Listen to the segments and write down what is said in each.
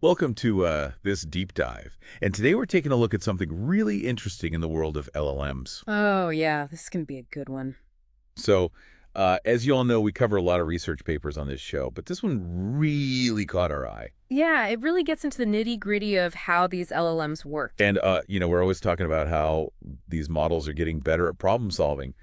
Welcome to this deep dive. And today we're taking a look at something really interesting in the world of LLMs. Oh, yeah, this can be a good one. So, as you all know, we cover a lot of research papers on this show, but this one really caught our eye. Yeah, it really gets into the nitty-gritty of how these LLMs work. And, we're always talking about how these models are getting better at problem solving.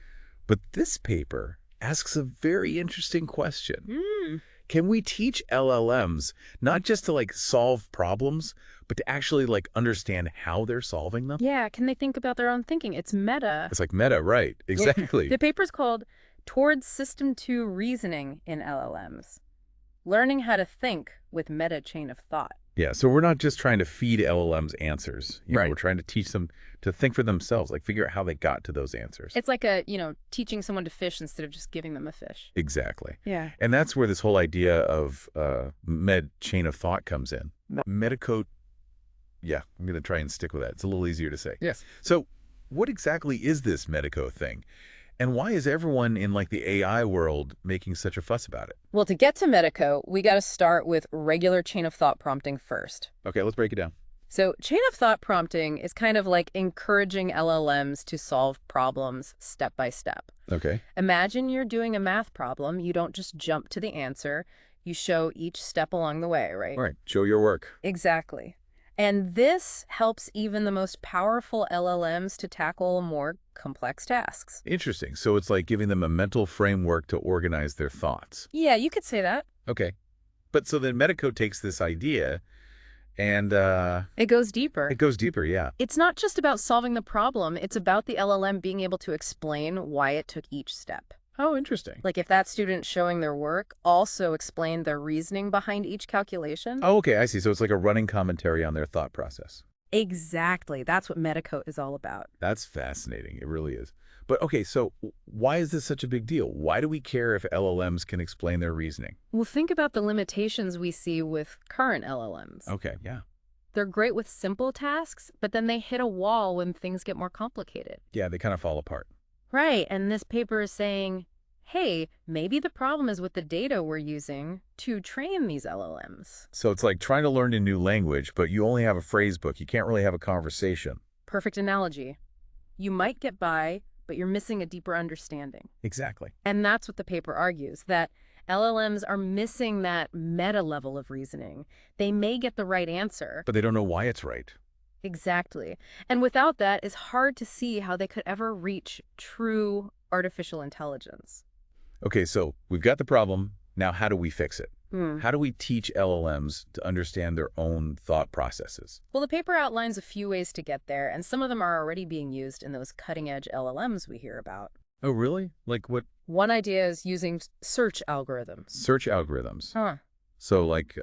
But this paper asks a very interesting question. Hmm. Can we teach LLMs not just to solve problems, but to actually understand how they're solving them? Yeah, can they think about their own thinking? It's meta. It's like meta, right? Yeah. Exactly. The paper's called Towards System 2 Reasoning in LLMs. Learning how to think with meta chain of thought. Yeah, so we're not just trying to feed LLMs answers. Right. We're trying to teach them to think for themselves, figure out how they got to those answers. It's like teaching someone to fish instead of just giving them a fish. Exactly. Yeah. And that's where this whole idea of med chain of thought comes in. Medicode, yeah, I'm going to try and stick with that. It's a little easier to say. Yes. So what exactly is this Medico thing? And why is everyone in the AI world making such a fuss about it? Well, to get to Medico, we got to start with regular chain of thought prompting first. Okay, let's break it down. So chain of thought prompting is kind of like encouraging LLMs to solve problems step by step. Okay. Imagine you're doing a math problem. You don't just jump to the answer. You show each step along the way, right? All right, show your work. Exactly. And this helps even the most powerful LLMs to tackle more complex tasks. Interesting. So it's like giving them a mental framework to organize their thoughts. Yeah, you could say that. Okay. But so then Medico takes this idea and It goes deeper. it goes deeper, yeah. It's not just about solving the problem. It's about the LLM being able to explain why it took each step. Oh, interesting. Like if that student showing their work also explained their reasoning behind each calculation. Oh, okay, I see. So it's like a running commentary on their thought process. Exactly. That's what Medico is all about. That's fascinating. It really is. But okay, so why is this such a big deal? Why do we care if LLMs can explain their reasoning? Well, think about the limitations we see with current LLMs. Okay, yeah. They're great with simple tasks, but then they hit a wall when things get more complicated. Yeah, they kind of fall apart. Right, and this paper is saying, hey, maybe the problem is with the data we're using to train these LLMs. So it's like trying to learn a new language, but you only have a phrase book. You can't really have a conversation. Perfect analogy. You might get by, but you're missing a deeper understanding. Exactly. And that's what the paper argues, that LLMs are missing that meta level of reasoning. They may get the right answer. But they don't know why it's right. Exactly. And without that, it's hard to see how they could ever reach true artificial intelligence. Okay, so we've got the problem. Now, how do we fix it? Hmm. How do we teach LLMs to understand their own thought processes? Well, the paper outlines a few ways to get there, and some of them are already being used in those cutting-edge LLMs we hear about. Oh, really? Like what? One idea is using search algorithms. Search algorithms. Huh. So like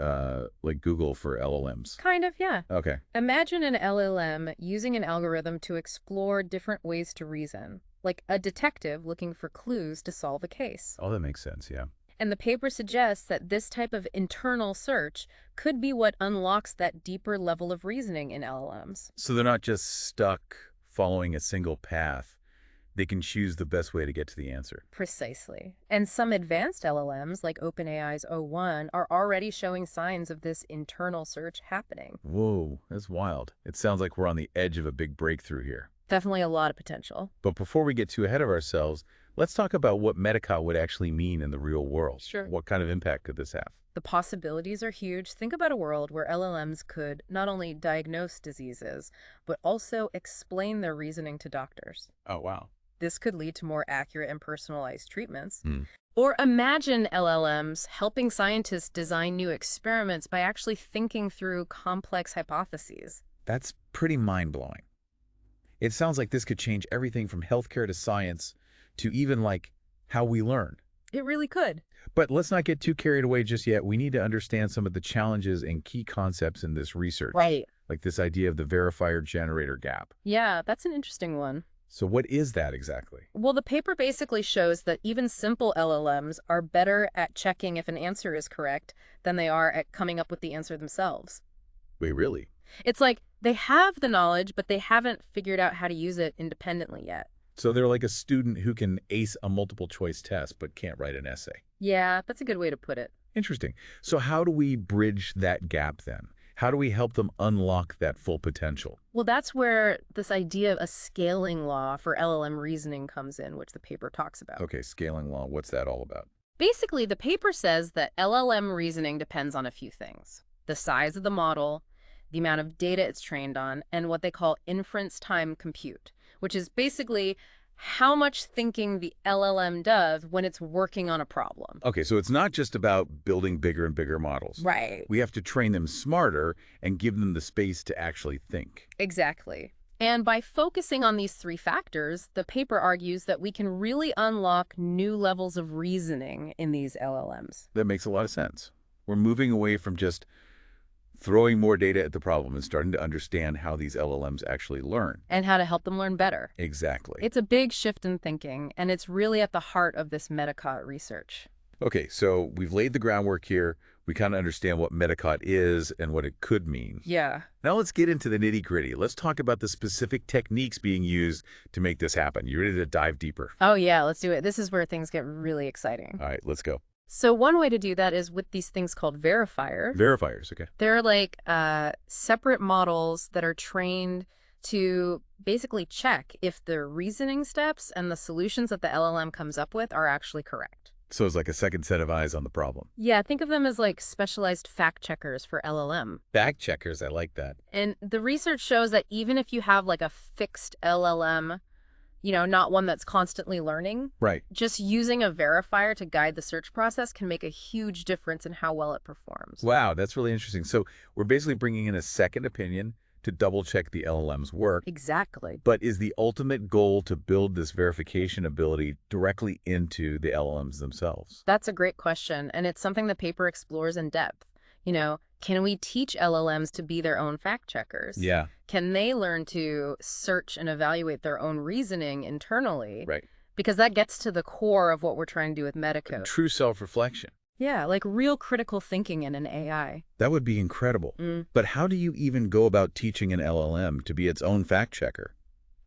Google for LLMs. Kind of, yeah. Okay. Imagine an LLM using an algorithm to explore different ways to reason, like a detective looking for clues to solve a case. Oh, that makes sense, yeah. And the paper suggests that this type of internal search could be what unlocks that deeper level of reasoning in LLMs. So they're not just stuck following a single path. They can choose the best way to get to the answer. Precisely. And some advanced LLMs, like OpenAI's o1, are already showing signs of this internal search happening. Whoa, that's wild. It sounds like we're on the edge of a big breakthrough here. Definitely a lot of potential. But before we get too ahead of ourselves, let's talk about what Medica would actually mean in the real world. Sure. What kind of impact could this have? The possibilities are huge. Think about a world where LLMs could not only diagnose diseases, but also explain their reasoning to doctors. Oh, wow. This could lead to more accurate and personalized treatments. Hmm. Or imagine LLMs helping scientists design new experiments by actually thinking through complex hypotheses. That's pretty mind-blowing. It sounds like this could change everything from healthcare to science to even how we learn. It really could. But let's not get too carried away just yet. We need to understand some of the challenges and key concepts in this research. Right. Like this idea of the verifier-generator gap. Yeah, that's an interesting one. So what is that exactly? Well, the paper basically shows that even simple LLMs are better at checking if an answer is correct than they are at coming up with the answer themselves. Wait, really? It's like they have the knowledge, but they haven't figured out how to use it independently yet. So they're like a student who can ace a multiple choice test but can't write an essay. Yeah, that's a good way to put it. Interesting. So how do we bridge that gap then? How do we help them unlock that full potential? Well, that's where this idea of a scaling law for LLM reasoning comes in, which the paper talks about. Okay, scaling law, what's that all about? Basically, the paper says that LLM reasoning depends on a few things: the size of the model, the amount of data it's trained on, and what they call inference time compute, which is basically how much thinking the LLM does when it's working on a problem. Okay, so it's not just about building bigger and bigger models. Right. We have to train them smarter and give them the space to actually think. Exactly. And by focusing on these three factors, the paper argues that we can really unlock new levels of reasoning in these LLMs. That makes a lot of sense. We're moving away from just throwing more data at the problem and starting to understand how these LLMs actually learn. And how to help them learn better. Exactly. It's a big shift in thinking, and it's really at the heart of this Medicot research. Okay, so we've laid the groundwork here. We kind of understand what Medicot is and what it could mean. Yeah. Now let's get into the nitty-gritty. Let's talk about the specific techniques being used to make this happen. You ready to dive deeper? Oh, yeah, let's do it. This is where things get really exciting. All right, let's go. So one way to do that is with these things called verifiers. Verifiers, okay. They're like separate models that are trained to basically check if the reasoning steps and the solutions that the LLM comes up with are actually correct. So it's like a second set of eyes on the problem. Yeah, think of them as like specialized fact checkers for LLM. Fact checkers, I like that. And the research shows that even if you have like a fixed LLM, not one that's constantly learning, Right. just using a verifier to guide the search process can make a huge difference in how well it performs. Wow, that's really interesting. So we're basically bringing in a second opinion to double-check the LLM's work. Exactly. But is the ultimate goal to build this verification ability directly into the LLMs themselves? That's a great question, and it's something the paper explores in depth. Can we teach LLMs to be their own fact checkers? Yeah. Can they learn to search and evaluate their own reasoning internally? Right. Because that gets to the core of what we're trying to do with Medicode. True self-reflection. Yeah, like real critical thinking in an AI. That would be incredible. But how do you even go about teaching an LLM to be its own fact checker?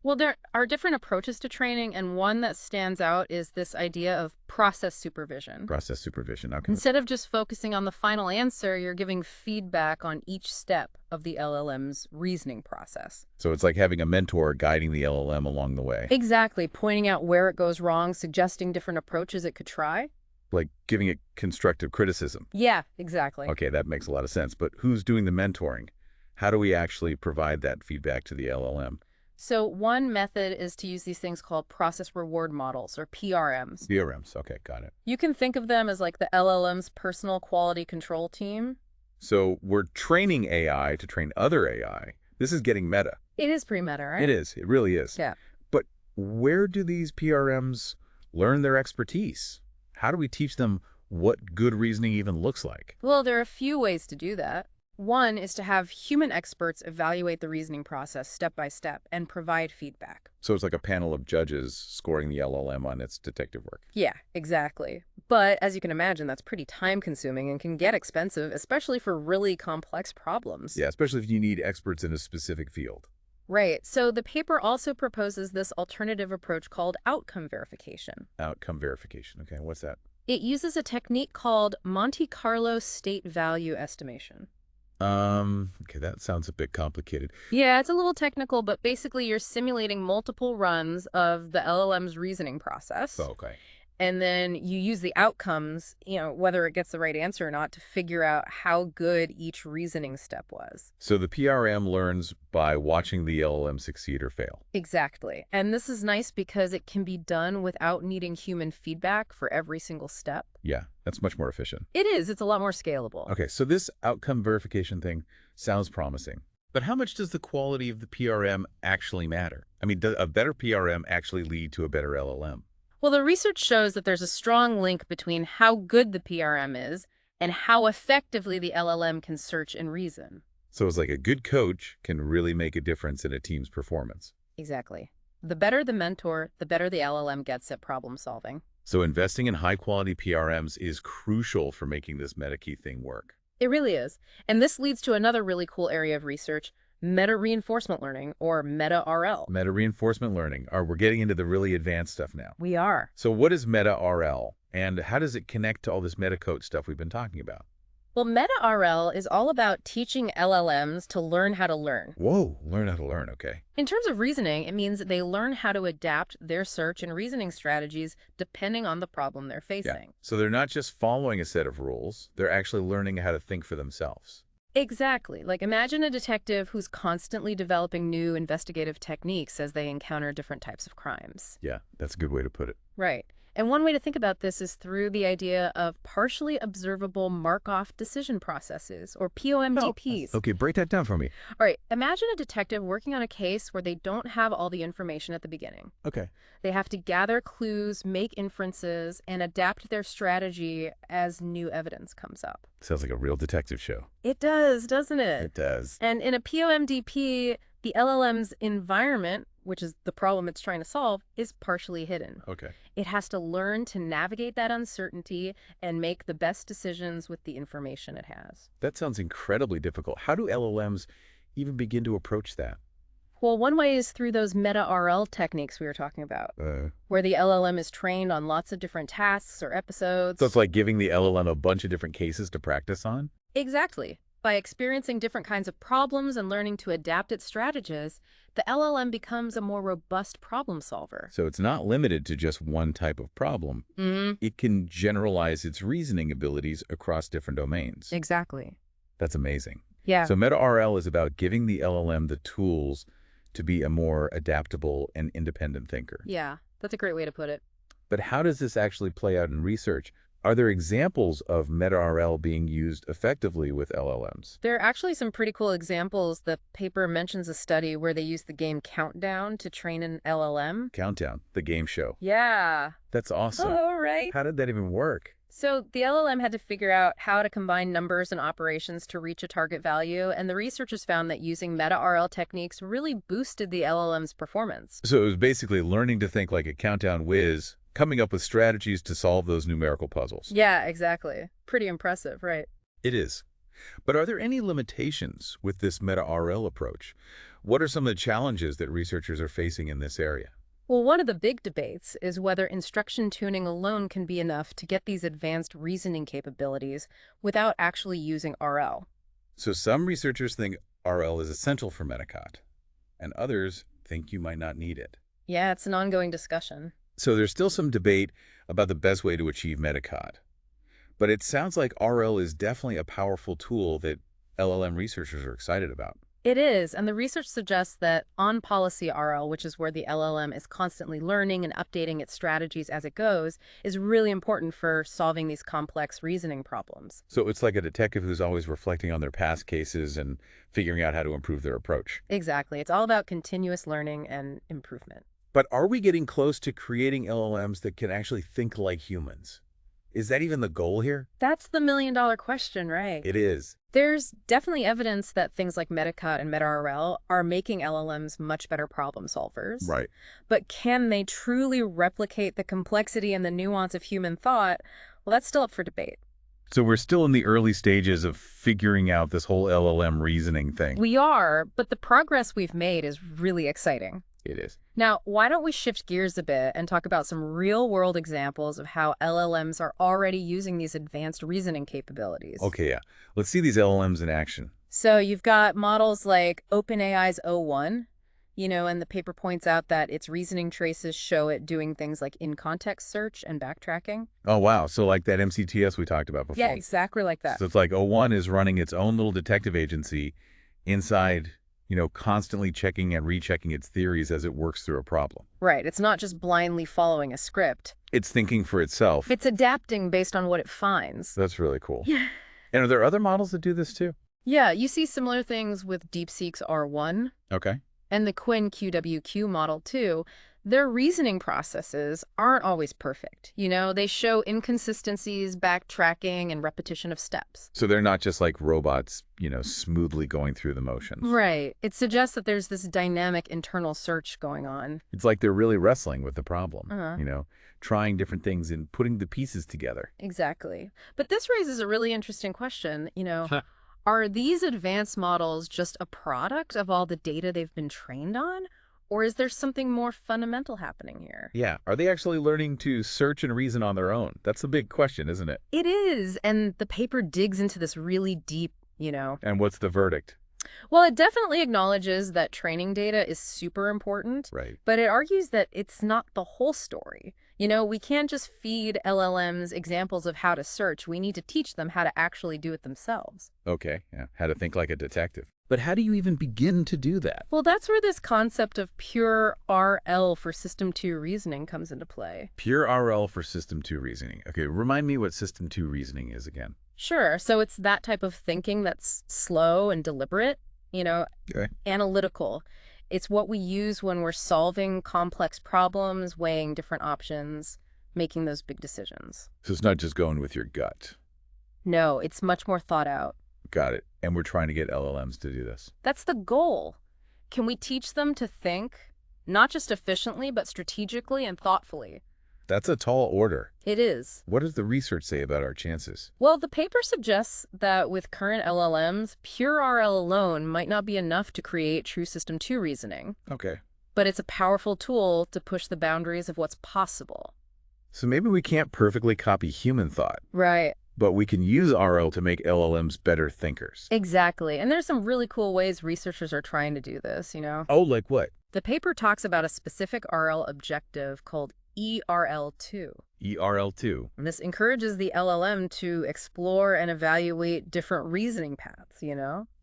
Well, there are different approaches to training, and one that stands out is this idea of process supervision. Process supervision, okay. Instead of just focusing on the final answer, you're giving feedback on each step of the LLM's reasoning process. So it's like having a mentor guiding the LLM along the way. Exactly, pointing out where it goes wrong, suggesting different approaches it could try. Like giving it constructive criticism. Yeah, exactly. Okay, that makes a lot of sense. But who's doing the mentoring? How do we actually provide that feedback to the LLM? So one method is to use these things called process reward models, or PRMs. PRMs, okay, got it. You can think of them as like the LLM's personal quality control team. So we're training AI to train other AI. This is getting meta. It is pretty meta, right? It is. It really is. Yeah. But where do these PRMs learn their expertise? How do we teach them what good reasoning even looks like? Well, there are a few ways to do that. One is to have human experts evaluate the reasoning process step by step and provide feedback. So it's like a panel of judges scoring the LLM on its detective work. Yeah, exactly. But as you can imagine, that's pretty time-consuming and can get expensive, especially for really complex problems. Yeah, especially if you need experts in a specific field. Right. So the paper also proposes this alternative approach called outcome verification. Outcome verification. Okay, what's that? It uses a technique called Monte Carlo state value estimation. Okay, that sounds a bit complicated. Yeah, it's a little technical, but basically you're simulating multiple runs of the LLM's reasoning process. Oh, okay. And then you use the outcomes, whether it gets the right answer or not, to figure out how good each reasoning step was. So the PRM learns by watching the LLM succeed or fail. Exactly. And this is nice because it can be done without needing human feedback for every single step. Yeah, that's much more efficient. It is. It's a lot more scalable. Okay, so this outcome verification thing sounds promising. But how much does the quality of the PRM actually matter? I mean, does a better PRM actually lead to a better LLM? Well, the research shows that there's a strong link between how good the PRM is and how effectively the LLM can search and reason. So it's like a good coach can really make a difference in a team's performance. Exactly. The better the mentor, the better the LLM gets at problem solving. So investing in high-quality PRMs is crucial for making this MetaKey thing work. It really is. And this leads to another really cool area of research: meta-reinforcement learning, or meta-RL. Meta-reinforcement learning. We're getting into the really advanced stuff now. We are. So what is meta-RL, and how does it connect to all this Medicode stuff we've been talking about? Well, meta-RL is all about teaching LLMs to learn how to learn. Whoa, learn how to learn, okay. In terms of reasoning, it means that they learn how to adapt their search and reasoning strategies depending on the problem they're Yeah. facing. So they're not just following a set of rules, they're actually learning how to think for themselves. Exactly. Like imagine a detective who's constantly developing new investigative techniques as they encounter different types of crimes. Yeah, that's a good way to put it. Right. And one way to think about this is through the idea of partially observable Markov decision processes, or POMDPs. Okay, break that down for me. All right, imagine a detective working on a case where they don't have all the information at the beginning. Okay. They have to gather clues, make inferences, and adapt their strategy as new evidence comes up. Sounds like a real detective show. It does, doesn't it? It does. And in a POMDP, the LLM's environment, which is the problem it's trying to solve, is partially hidden. Okay. It has to learn to navigate that uncertainty and make the best decisions with the information it has. That sounds incredibly difficult. How do LLMs even begin to approach that? Well, one way is through those meta-RL techniques we were talking about, where the LLM is trained on lots of different tasks or episodes. So it's like giving the LLM a bunch of different cases to practice on? Exactly. By experiencing different kinds of problems and learning to adapt its strategies, the LLM becomes a more robust problem solver. So it's not limited to just one type of problem. It can generalize its reasoning abilities across different domains. Exactly. That's amazing. Yeah. So meta-RL is about giving the LLM the tools to be a more adaptable and independent thinker. Yeah, that's a great way to put it. But how does this actually play out in research? Are there examples of meta-RL being used effectively with LLMs? There are actually some pretty cool examples. The paper mentions a study where they used the game Countdown to train an LLM. Countdown, the game show. Yeah. That's awesome. Oh, right. How did that even work? So the LLM had to figure out how to combine numbers and operations to reach a target value, and the researchers found that using meta-RL techniques really boosted the LLM's performance. So it was basically learning to think like a countdown whiz, coming up with strategies to solve those numerical puzzles. Yeah, exactly. Pretty impressive, right? It is. But are there any limitations with this meta-RL approach? What are some of the challenges that researchers are facing in this area? Well, one of the big debates is whether instruction tuning alone can be enough to get these advanced reasoning capabilities without actually using RL. So some researchers think RL is essential for Metacot, and others think you might not need it. Yeah, it's an ongoing discussion. So there's still some debate about the best way to achieve Metacot. But it sounds like RL is definitely a powerful tool that LLM researchers are excited about. It is, and the research suggests that on-policy RL, which is where the LLM is constantly learning and updating its strategies as it goes, is really important for solving these complex reasoning problems. So it's like a detective who's always reflecting on their past cases and figuring out how to improve their approach. Exactly. It's all about continuous learning and improvement. But are we getting close to creating LLMs that can actually think like humans? Is that even the goal here? That's the million-dollar question, right? It is. There's definitely evidence that things like Metacot and meta-RL are making LLMs much better problem solvers. Right. But can they truly replicate the complexity and the nuance of human thought? Well, that's still up for debate. So we're still in the early stages of figuring out this whole LLM reasoning thing. We are, but the progress we've made is really exciting. It is. Now, why don't we shift gears a bit and talk about some real-world examples of how LLMs are already using these advanced reasoning capabilities? Okay, yeah. Let's see these LLMs in action. So you've got models like OpenAI's O1, and the paper points out that its reasoning traces show it doing things like in-context search and backtracking. Oh, wow. So like that MCTS we talked about before. Yeah, exactly like that. So it's like O1 is running its own little detective agency inside, constantly checking and rechecking its theories as it works through a problem. Right. It's not just blindly following a script. It's thinking for itself. It's adapting based on what it finds. That's really cool. Yeah. And are there other models that do this too? Yeah, you see similar things with DeepSeek's R1 Okay. and the Quinn QWQ model too. Their reasoning processes aren't always perfect. They show inconsistencies, backtracking, and repetition of steps. So they're not just like robots, smoothly going through the motions. Right. It suggests that there's this dynamic internal search going on. It's like they're really wrestling with the problem, Uh-huh. Trying different things and putting the pieces together. Exactly. But this raises a really interesting question. Are these advanced models just a product of all the data they've been trained on? Or is there something more fundamental happening here? Yeah, are they actually learning to search and reason on their own? That's the big question, isn't it? It is, and the paper digs into this really deep. And what's the verdict? Well, it definitely acknowledges that training data is super important, Right. but it argues that it's not the whole story. We can't just feed LLMs examples of how to search. We need to teach them how to actually do it themselves. Okay, yeah, how to think like a detective. But how do you even begin to do that? Well, that's where this concept of pure RL for System 2 reasoning comes into play. Pure RL for System 2 reasoning. Okay, remind me what System 2 reasoning is again. Sure, so it's that type of thinking that's slow and deliberate, Okay. analytical. It's what we use when we're solving complex problems, weighing different options, making those big decisions. So it's not just going with your gut. No, it's much more thought out. Got it. And we're trying to get LLMs to do this. That's the goal. Can we teach them to think, not just efficiently, but strategically and thoughtfully? That's a tall order. It is. What does the research say about our chances? Well, the paper suggests that with current LLMs, pure RL alone might not be enough to create true System 2 reasoning, Okay. but it's a powerful tool to push the boundaries of what's possible. So maybe we can't perfectly copy human thought, Right. but we can use RL to make LLMs better thinkers. Exactly. And there's some really cool ways researchers are trying to do this. Oh, like what? The paper talks about a specific RL objective called ERL2. ERL2. And this encourages the LLM to explore and evaluate different reasoning paths.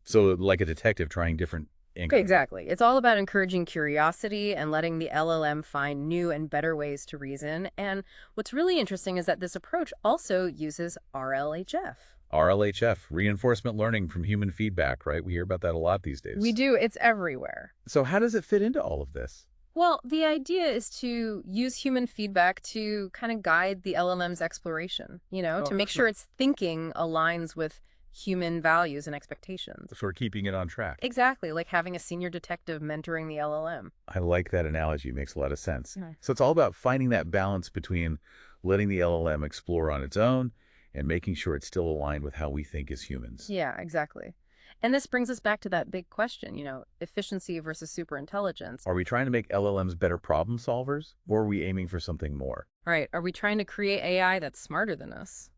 So like a detective trying different ink. Exactly. It's all about encouraging curiosity and letting the LLM find new and better ways to reason. And what's really interesting is that this approach also uses RLHF. RLHF, reinforcement learning from human feedback, right? We hear about that a lot these days. We do. It's everywhere. So how does it fit into all of this? Well, the idea is to use human feedback to kind of guide the LLM's exploration, to make sure its thinking aligns with human values and expectations. For keeping it on track. Exactly, like having a senior detective mentoring the LLM. I like that analogy. It makes a lot of sense. Yeah. So it's all about finding that balance between letting the LLM explore on its own and making sure it's still aligned with how we think as humans. Yeah, exactly. And this brings us back to that big question, efficiency versus superintelligence. Are we trying to make LLMs better problem solvers, or are we aiming for something more? Right. Are we trying to create AI that's smarter than us?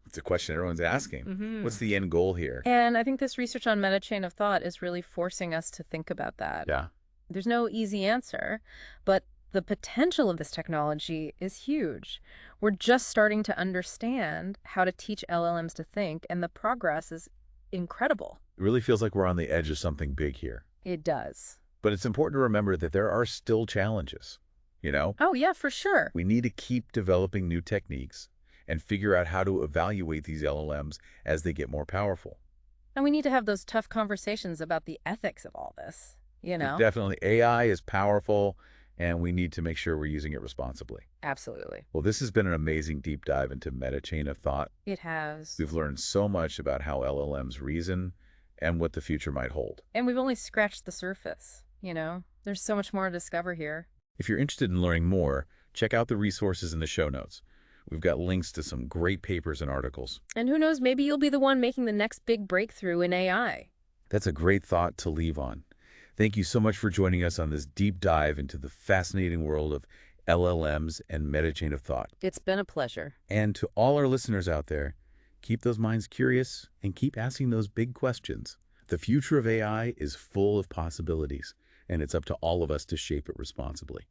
It's a question everyone's asking. Mm-hmm. What's the end goal here? And I think this research on meta chain of thought is really forcing us to think about that. Yeah. There's no easy answer, but the potential of this technology is huge. We're just starting to understand how to teach LLMs to think, and the progress is incredible. It really feels like we're on the edge of something big here. It does. But it's important to remember that there are still challenges. Oh, yeah, for sure. We need to keep developing new techniques and figure out how to evaluate these LLMs as they get more powerful. And we need to have those tough conversations about the ethics of all this. Definitely, AI is powerful, and we need to make sure we're using it responsibly. Absolutely. Well, this has been an amazing deep dive into meta chain of thought. It has. We've learned so much about how LLMs reason and what the future might hold. And we've only scratched the surface. There's so much more to discover here. If you're interested in learning more, check out the resources in the show notes. We've got links to some great papers and articles. And who knows, maybe you'll be the one making the next big breakthrough in AI. That's a great thought to leave on. Thank you so much for joining us on this deep dive into the fascinating world of LLMs and meta chain of thought. It's been a pleasure. And to all our listeners out there, keep those minds curious and keep asking those big questions. The future of AI is full of possibilities, and it's up to all of us to shape it responsibly.